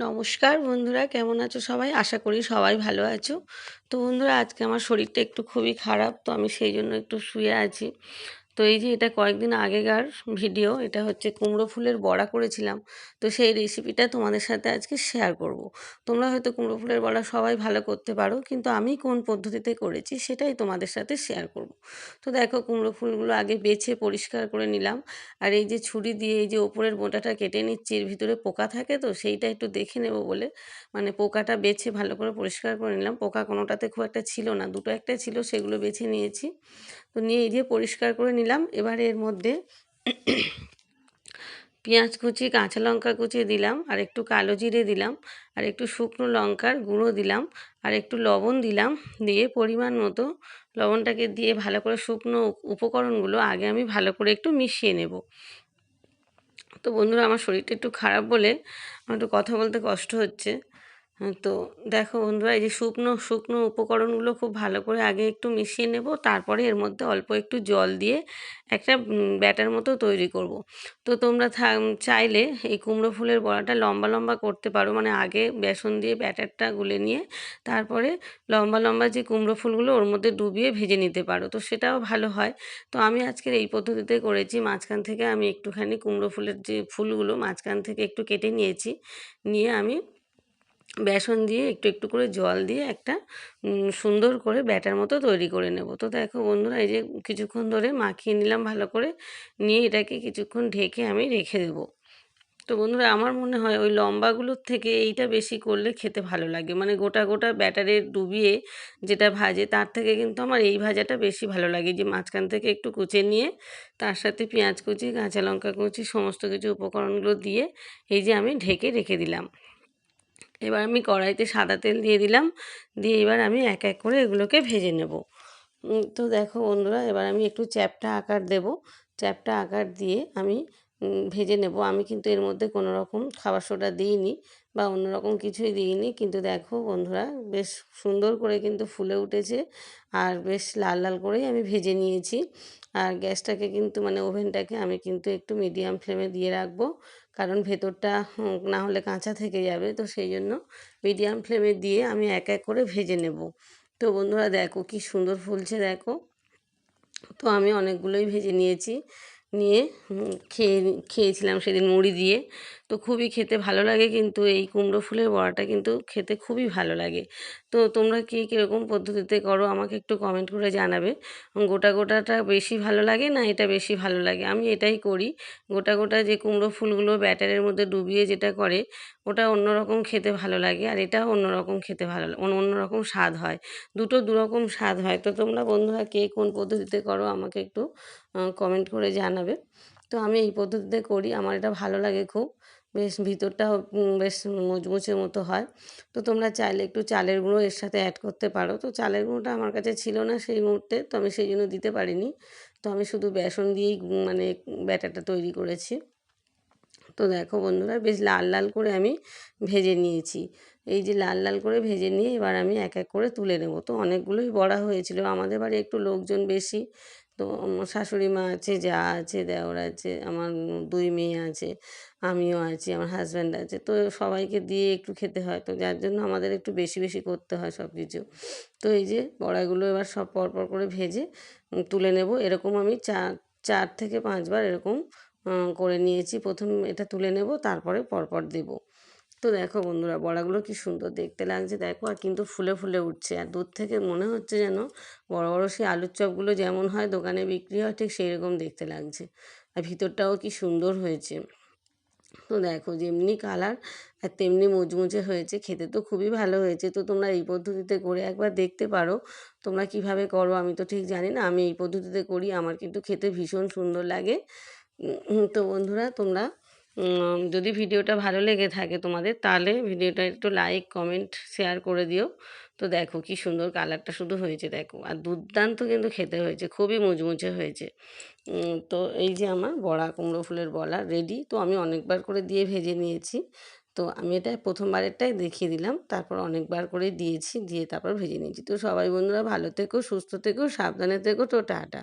নমস্কার বন্ধুরা, কেমন আছো সবাই? আশা করি সবাই ভালো আছো। তো বন্ধুরা, আজকে আমার শরীরটা একটু খুবই খারাপ, তো আমি সেই জন্য একটু শুয়ে আছি। তো এই যে এটা কয়েকদিন আগেকার ভিডিও, এটা হচ্ছে কুমড়ো ফুলের বড়া করেছিলাম। তো সেই রেসিপিটা তোমাদের সাথে আজকে শেয়ার করব। তোমরা হয়তো কুমড়ো ফুলের বড়া সবাই ভালো করতে পারো, কিন্তু আমি কোন পদ্ধতিতে করেছি সেটাই তোমাদের সাথে শেয়ার করব। তো দেখো, কুমড়ো ফুলগুলো আগে বেছে পরিষ্কার করে নিলাম। আর এই যে ছুরি দিয়ে এই যে ওপরের বোঁটাটা কেটে নিচ্ছি, এর ভিতরে পোকা থাকে, তো সেইটা একটু দেখে নেব বলে মানে পোকাটা বেছে ভালো করে পরিষ্কার করে নিলাম। পোকা কোনোটাতে খুব একটা ছিল না, দুটো একটা ছিল, সেগুলো বেছে নিয়েছি। তো নিয়ে এই যে পরিষ্কার করে নিলাম। এবার এর মধ্যে পেঁয়াজ কুচি, কাঁচা লঙ্কা কুচি দিলাম, আর একটু কালো জিরে দিলাম, আর একটু শুকনো লঙ্কার গুঁড়ো দিলাম, আর একটু লবণ দিলাম। দিয়ে পরিমাণ মতো লবণটাকে দিয়ে ভালো করে শুকনো উপকরণগুলো আগে আমি ভালো করে একটু মিশিয়ে নেব। তো বন্ধুরা, আমার শরীরটা একটু খারাপ বলে আমার একটু কথা বলতে কষ্ট হচ্ছে। তো দেখো বন্ধুরা, এই যে শুকনো শুকনো উপকরণগুলো খুব ভালো করে আগে একটু মিশিয়ে নেব, তারপরে এর মধ্যে অল্প একটু জল দিয়ে একটা ব্যাটার মতো তৈরি করব। তো তোমরা চাইলে এই কুমড়ো ফুলের বড়াটা লম্বা লম্বা করতে পারো, মানে আগে বেসন দিয়ে ব্যাটারটা গুলে নিয়ে তারপরে লম্বা লম্বা যে কুমড়ো ফুলগুলো ওর মধ্যে ডুবিয়ে ভেজে নিতে পারো, তো সেটাও ভালো হয়। তো আমি আজকের এই পদ্ধতিতে করেছি। মাঝখান থেকে আমি একটুখানি কুমড়ো ফুলের যে ফুলগুলো মাঝখান থেকে একটু কেটে নিয়েছি, নিয়ে আমি বেসন দিয়ে একটু একটু করে জল দিয়ে একটা সুন্দর করে ব্যাটার মতো তৈরি করে নেব। তো দেখো বন্ধুরা, এই যে কিছুক্ষণ ধরে মাখিয়ে নিলাম ভালো করে, নিয়ে এটাকে কিছুক্ষণ ঢেকে আমি রেখে দেবো। তো বন্ধুরা, আমার মনে হয় ওই লম্বাগুলোর থেকে এইটা বেশি করলে খেতে ভালো লাগে, মানে গোটা গোটা ব্যাটারে ডুবিয়ে যেটা ভাজে তার থেকে কিন্তু আমার এই ভাজাটা বেশি ভালো লাগে, যে মাঝখান থেকে একটু কুচে নিয়ে তার সাথে পেঁয়াজ কুচি, কাঁচা লঙ্কা কুচি, সমস্ত কিছু উপকরণগুলো দিয়ে এই যে আমি ঢেকে রেখে দিলাম। এবার আমি কড়াইতে সাদা তেল দিয়ে দিলাম, দিয়ে এবার আমি এক এক করে এগুলোকে ভেজে নেব। তো দেখো বন্ধুরা, এবার আমি একটু চ্যাপ্টা আকার দেব। চ্যাপ্টা আকার দিয়ে আমি ভেজে নেব। আমি কিন্তু এর মধ্যে কোনো রকম খাবার সোডা দিইনি বা অন্য রকম কিছুই দিইনি, কিন্তু দেখো বন্ধুরা, বেশ সুন্দর করে কিন্তু ফুলে উঠেছে, আর বেশ লাল লাল করেই আমি ভেজে নিয়েছি। আর গ্যাসটাকে কিন্তু মানে ওভেনটাকে আমি কিন্তু একটু মিডিয়াম ফ্লেমে দিয়ে রাখবো, কারণ ভেতরটা না হলে কাঁচা থেকে যাবে, তো সেই জন্য মিডিয়াম ফ্লেমে দিয়ে আমি এক এক করে ভেজে নেব। তো বন্ধুরা দেখো কি সুন্দর ফুলছে, দেখো। তো আমি অনেকগুলোই ভেজে নিয়েছি, নিয়ে খেয়েছিলাম সেদিন মুড়ি দিয়ে। তো খুবই খেতে ভালো লাগে, কিন্তু এই কুমড়ো ফুলের বড়াটা কিন্তু খেতে খুবই ভালো লাগে। তো তোমরা কে কীরকম পদ্ধতিতে করো আমাকে একটু কমেন্ট করে জানাবে। গোটা গোটাটা বেশি ভালো লাগে না এটা বেশি ভালো লাগে? আমি এটাই করি। গোটা গোটা যে কুমড়ো ফুলগুলো ব্যাটারের মধ্যে ডুবিয়ে যেটা করে, ওটা অন্যরকম খেতে ভালো লাগে, আর এটাও অন্যরকম খেতে ভালো অন্যরকম স্বাদ হয়। দুটো দুরকম স্বাদ হয়। তো তোমরা বন্ধুরা কে কোন পদ্ধতিতে করো আমাকে একটু কমেন্ট করে জানাবে। তো আমি এই পদ্ধতিতে করি, আমার এটা ভালো লাগে খুব। বেশ ভিতরটাও বেশ মুচমুচে মতো হয়। তো তোমরা চাইলে একটু চালের গুঁড়ো এর সাথে অ্যাড করতে পারো। তো চালের গুঁড়োটা আমার কাছে ছিল না সেই মুহূর্তে, তো আমি সেই জন্য দিতে পারিনি। তো আমি শুধু বেসন দিয়েই মানে ব্যাটারটা তৈরি করেছি। তো দেখো বন্ধুরা, বেশ লাল লাল করে আমি ভেজে নিয়েছি। এই যে লাল লাল করে ভেজে নিয়ে এবার আমি এক এক করে তুলে নেব। তো অনেকগুলোই বড়া হয়েছিল, আমাদের বাড়ি একটু লোকজন বেশি। তো আমার শাশুড়ি মা আছে, যা আছে, দেওর আছে, আমার দুই মেয়ে আছে, আমিও আছি, আমার হাজব্যান্ড আছে। তো সবাইকে দিয়ে একটু খেতে হয়, তো যার জন্য আমাদের একটু বেশি বেশি করতে হয় সব কিছু। তো এই যে বড়াগুলো এবার সব পরপর করে ভেজে তুলে নেব। এরকম আমি চার থেকে পাঁচবার এরকম করে নিয়েছি। প্রথম এটা তুলে নেব, তারপরে পরপর দেব। তো দেখো বন্ধুরা, বড়াগুলো কি সুন্দর দেখতে লাগছে, দেখো। আর কিন্তু ফুলে ফুলে উঠছে, আর দূর থেকে মনে হচ্ছে যেন বড় বড় সেই আলুর চপগুলো যেমন হয় দোকানে বিক্রি হয়, ঠিক সেই রকম দেখতে লাগছে। আর ভিতরটাও কি সুন্দর হয়েছে। তো দেখো, যেমনি কালার আর তেমনি মুচমুচে হয়েছে, খেতে তো খুবই ভালো হয়েছে। তো তোমরা এই পদ্ধতিতে করে একবার দেখতে পারো। তোমরা কিভাবে করো আমি তো ঠিক জানি না, আমি এই পদ্ধতিতে করি, আমার কিন্তু খেতে ভীষণ সুন্দর লাগে। তো বন্ধুরা, তোমরা যদি ভিডিওটা ভালো লেগে থাকে তোমাদের, তাহলে ভিডিওটা একটু লাইক কমেন্ট শেয়ার করে দিও। তো দেখো কি সুন্দর কালারটা শুধু হয়েছে, দেখো। আর দুর্দান্ত কিন্তু খেতে হয়েছে, খুবই মুচমুচে হয়েছে। তো এই যে আমার বড়া, কুমড়ো ফুলের বড়া রেডি। তো আমি অনেকবার করে দিয়ে ভেজে নিয়েছি। তো আমি এটা প্রথমবারেরটাই দেখিয়ে দিলাম, তারপর অনেকবার করে দিয়েছি, দিয়ে তারপর ভেজে নিয়েছি। তো সবাই বন্ধুরা ভালো থেকো, সুস্থ থেকো, সাবধানে থেকো। তো টাটা।